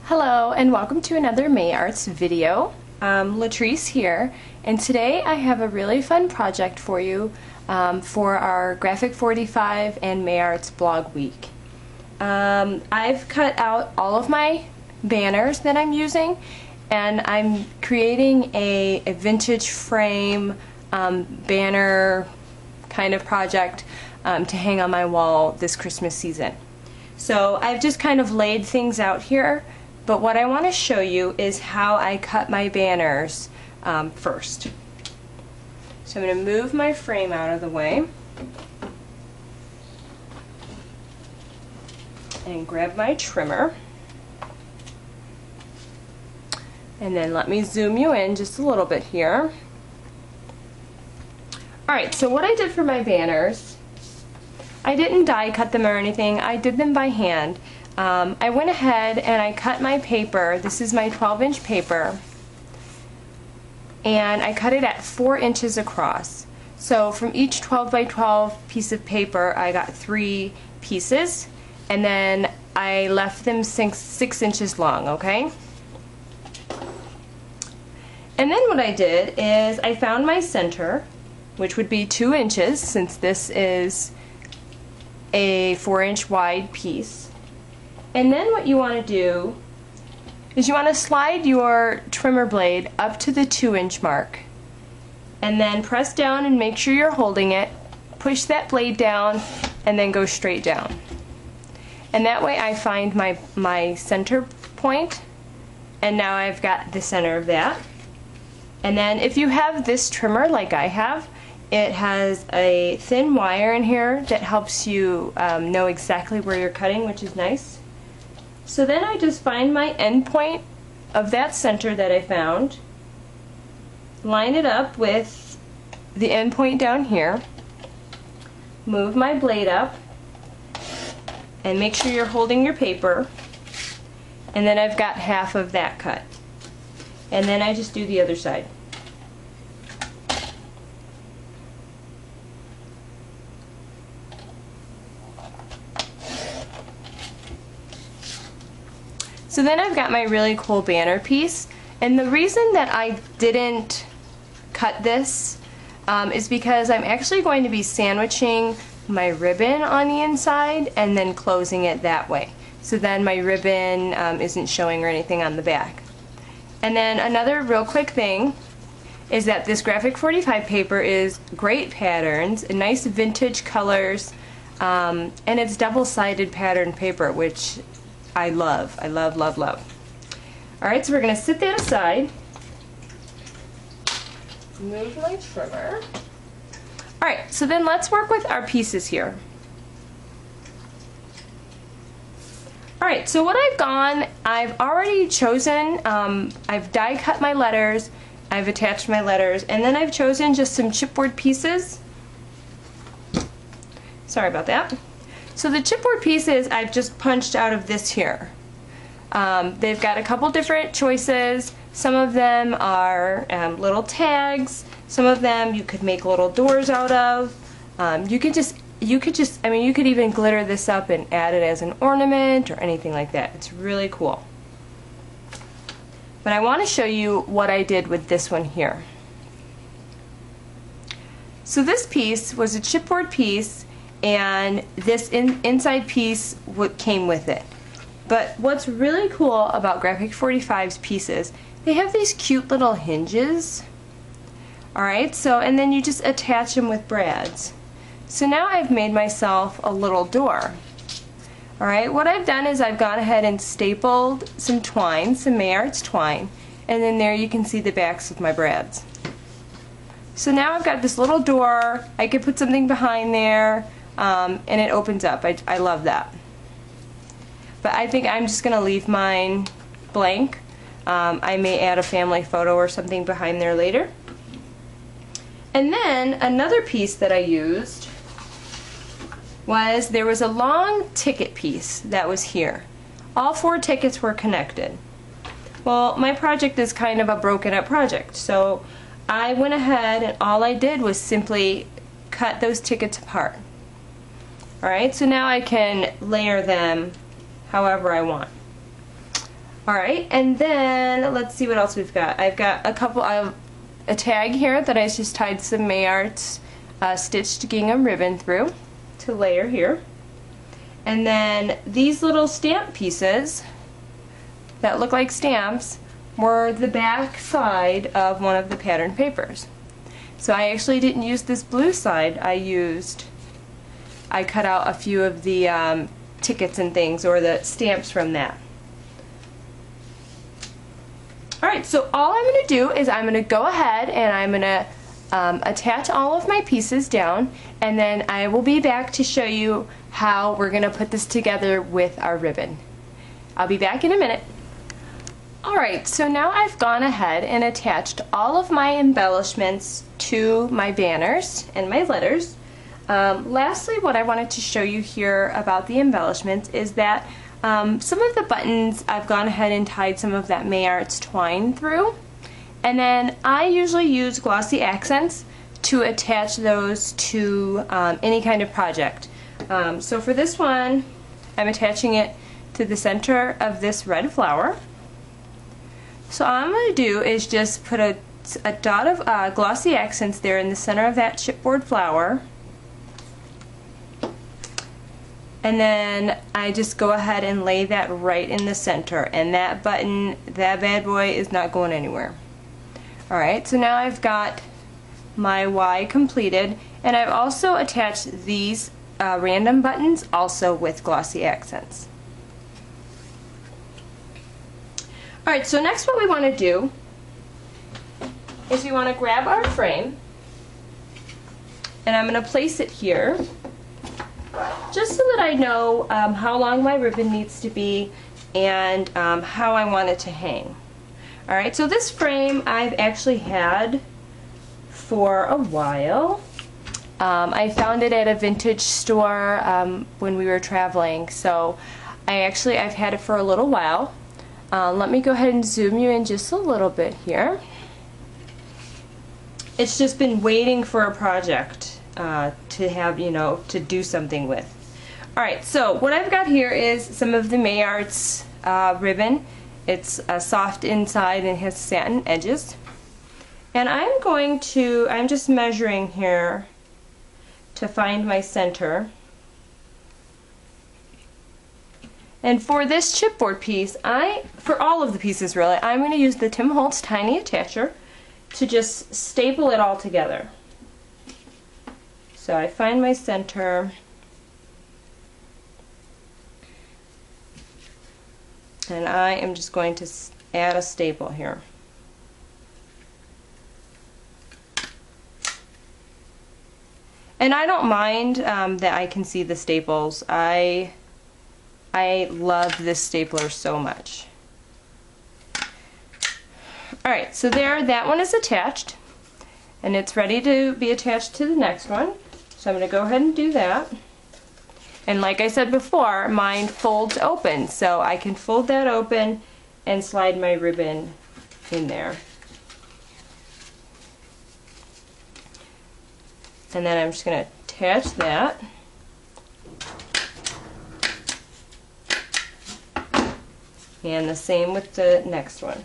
Hello and welcome to another May Arts video. Latrice here, and today I have a really fun project for you for our Graphic 45 and May Arts blog week. I've cut out all of my banners that I'm using, and I'm creating a vintage frame banner kind of project to hang on my wall this Christmas season. So I've just kind of laid things out here. But what I want to show you is how I cut my banners first. So I'm going to move my frame out of the way and grab my trimmer. And then let me zoom you in just a little bit here. Alright, so what I did for my banners, I didn't die cut them or anything, I did them by hand. I went ahead and I cut my paper. This is my 12-inch paper, and I cut it at 4 inches across. So from each 12 by 12 piece of paper I got 3 pieces, and then I left them 6 inches long, okay? And then what I did is I found my center, which would be 2 inches since this is a 4-inch wide piece. And then what you want to do is you want to slide your trimmer blade up to the 2-inch mark, and then press down and make sure you're holding it, push that blade down, and then go straight down. And that way I find my center point, and now I've got the center of that. And then if you have this trimmer like I have, it has a thin wire in here that helps you know exactly where you're cutting, which is nice. So then I just find my end point of that center that I found, line it up with the end point down here, move my blade up, and make sure you're holding your paper, and then I've got half of that cut. And then I just do the other side. So then I've got my really cool banner piece, and the reason that I didn't cut this is because I'm actually going to be sandwiching my ribbon on the inside and then closing it that way. So then my ribbon isn't showing or anything on the back. And then another real quick thing is that this Graphic 45 paper is great patterns and nice vintage colors, and it's double-sided pattern paper, which I love. I love, love, love. Alright, so we're going to sit that aside. Move my trimmer. Alright, so then let's work with our pieces here. Alright, so what I've already chosen, I've die cut my letters, I've attached my letters, and then I've chosen just some chipboard pieces. Sorry about that. So the chipboard pieces I've just punched out of this here. They've got a couple different choices. Some of them are little tags. Some of them you could make little doors out of. You could even glitter this up and add it as an ornament or anything like that. It's really cool. But I want to show you what I did with this one here. So this piece was a chipboard piece, and this inside piece came with it. But what's really cool about Graphic 45's pieces, they have these cute little hinges. Alright, so and then you just attach them with brads. So now I've made myself a little door. Alright, what I've done is I've gone ahead and stapled some twine, some May Arts twine, and then there you can see the backs of my brads. So now I've got this little door. I could put something behind there, and it opens up. I love that. But I think I'm just going to leave mine blank. I may add a family photo or something behind there later. And then another piece that I used was, there was a long ticket piece that was here. All 4 tickets were connected. Well, my project is kind of a broken up project, so I went ahead and all I did was simply cut those tickets apart. Alright, so now I can layer them however I want. Alright, and then let's see what else we've got. I've got a tag here that I just tied some Mayarts stitched gingham ribbon through to layer here. And then these little stamp pieces that look like stamps were the back side of one of the pattern papers. So I actually didn't use this blue side. I cut out a few of the tickets and things, or the stamps from that. Alright, so all I'm going to do is I'm going to go ahead and I'm going to attach all of my pieces down, and then I will be back to show you how we're going to put this together with our ribbon. I'll be back in a minute. Alright, so now I've gone ahead and attached all of my embellishments to my banners and my letters. Lastly, what I wanted to show you here about the embellishments is that some of the buttons I've gone ahead and tied some of that Mayarts twine through, and then I usually use glossy accents to attach those to any kind of project. So for this one, I'm attaching it to the center of this red flower. So all I'm going to do is just put a dot of glossy accents there in the center of that chipboard flower. And then I just go ahead and lay that right in the center. And that button, that bad boy, is not going anywhere. Alright, so now I've got my Y completed. And I've also attached these random buttons also with glossy accents. Alright, so next what we want to do is we want to grab our frame, and I'm going to place it here just so that I know how long my ribbon needs to be and how I want it to hang. Alright, so this frame I've actually had for a while. I found it at a vintage store when we were traveling, so I've had it for a little while. Let me go ahead and zoom you in just a little bit here. It's just been waiting for a project to have, to do something with. Alright, so what I've got here is some of the Mayarts ribbon. It's soft inside and has satin edges. And I'm just measuring here to find my center. And for this chipboard piece, for all of the pieces really, I'm going to use the Tim Holtz Tiny Attacher to just staple it all together. So I find my center, and I am just going to add a staple here. And I don't mind that I can see the staples. I love this stapler so much. Alright, so that one is attached, and it's ready to be attached to the next one. So I'm going to go ahead and do that. And like I said before, mine folds open, so I can fold that open and slide my ribbon in there. And then I'm just going to attach that. And the same with the next one.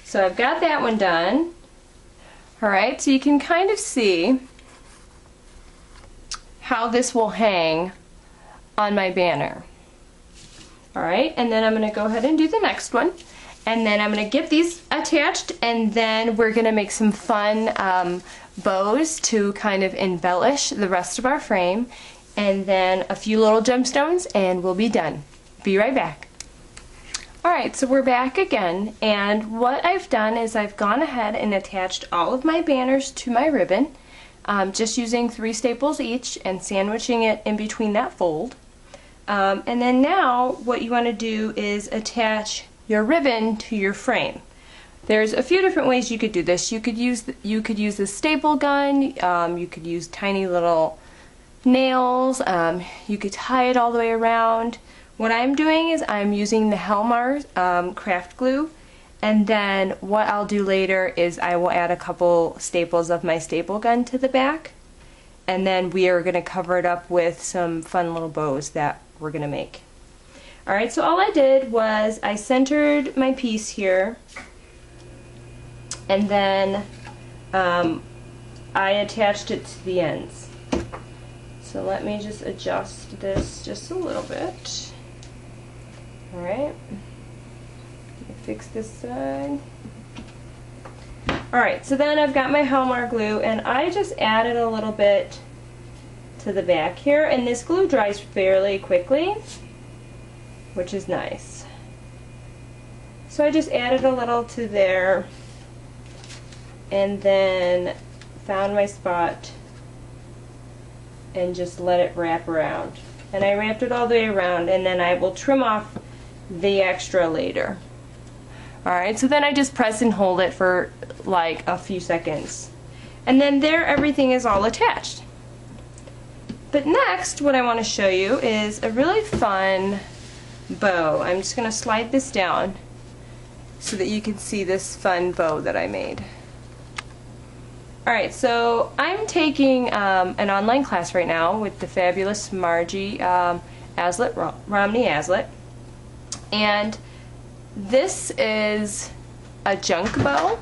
So I've got that one done. Alright, so you can kind of see how this will hang on my banner. Alright, and then I'm going to go ahead and do the next one. And then I'm going to get these attached, and then we're going to make some fun bows to kind of embellish the rest of our frame. And then a few little gemstones, and we'll be done. Be right back. Alright, so we're back again, and what I've done is I've gone ahead and attached all of my banners to my ribbon, just using 3 staples each and sandwiching it in between that fold. And then now what you want to do is attach your ribbon to your frame. there's a few different ways you could do this. You could use the staple gun. You could use tiny little nails. You could tie it all the way around. What I'm doing is I'm using the Helmar craft glue, and then what I'll do later is I will add a couple staples of my staple gun to the back, and then we are going to cover it up with some fun little bows that we're going to make. Alright, so all I did was I centered my piece here, and then I attached it to the ends. So let me just adjust this just a little bit. Alright, fix this side. Alright, so then I've got my Helmar glue, and I just added a little bit to the back here, and this glue dries fairly quickly, which is nice. So I just added a little to there, and then found my spot and just let it wrap around. And I wrapped it all the way around, and then I will trim off the extra later. Alright, so then I just press and hold it for like a few seconds. And then there everything is all attached. But next what I want to show you is a really fun bow. I'm just going to slide this down so that you can see this fun bow that I made. Alright, so I'm taking an online class right now with the fabulous Margie Aslett, Romney Aslett, and this is a junk bow,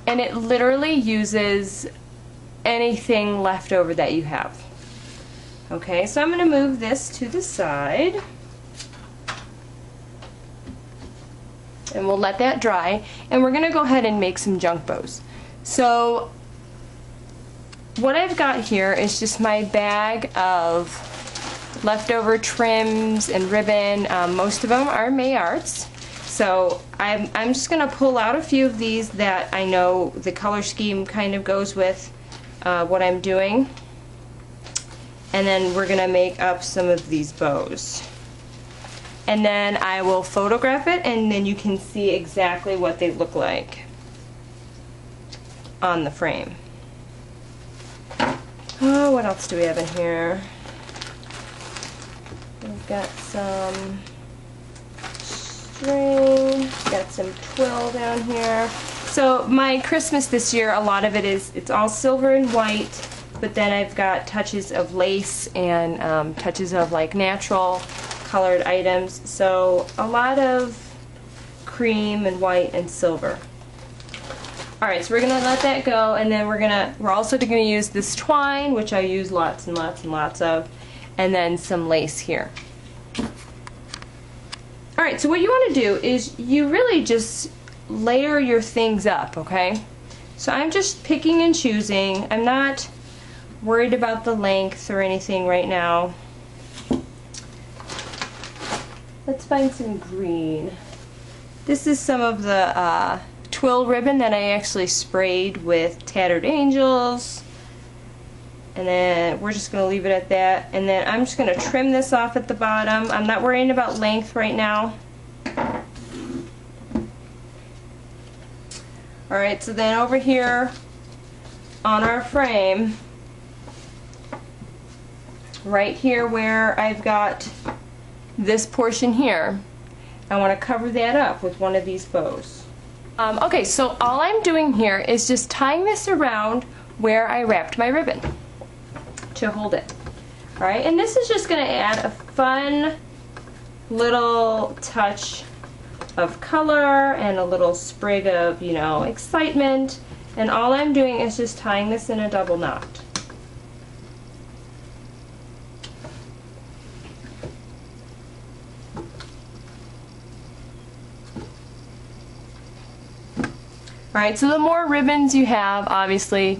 and it literally uses anything left over that you have. Okay, so I'm going to move this to the side, and we'll let that dry, and we're going to go ahead and make some junk bows. So what I've got here is just my bag of leftover trims and ribbon. Most of them are Mayarts. So I'm just going to pull out a few of these that I know the color scheme kind of goes with what I'm doing. And then we're going to make up some of these bows. And then I will photograph it, and then you can see exactly what they look like on the frame. Oh, what else do we have in here? We've got some string, got some twill down here. So my Christmas this year, a lot of it is, it's all silver and white, but then I've got touches of lace and touches of like natural colored items. So a lot of cream and white and silver. Alright, so we're going to let that go, and then we're also going to use this twine, which I use lots and lots and lots of, and then some lace here. Alright, so what you want to do is you really just layer your things up, okay? So I'm just picking and choosing. I'm not worried about the length or anything right now. Let's find some green. This is some of the twill ribbon that I actually sprayed with Tattered Angels, and then we're just going to leave it at that, and then I'm just going to trim this off at the bottom. I'm not worrying about length right now. Alright, so then over here on our frame, right here where I've got this portion here, I want to cover that up with one of these bows. Okay, so all I'm doing here is just tying this around where I wrapped my ribbon to hold it. Alright, and this is just going to add a fun little touch of color and a little sprig of, you know, excitement. And all I'm doing is just tying this in a double knot. Alright, so the more ribbons you have, obviously,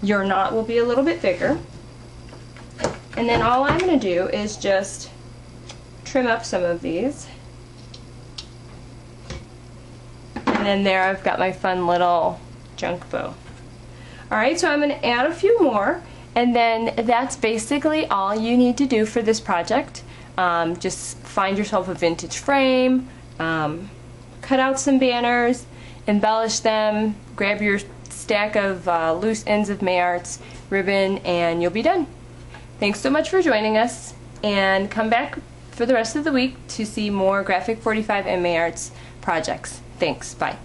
your knot will be a little bit bigger. And then all I'm going to do is just trim up some of these. And then there I've got my fun little junk bow. Alright, so I'm going to add a few more, and then that's basically all you need to do for this project. Just find yourself a vintage frame, cut out some banners, embellish them, grab your stack of loose ends of Mayarts ribbon, and you'll be done. Thanks so much for joining us, and come back for the rest of the week to see more Graphic 45 and Mayarts projects. Thanks. Bye.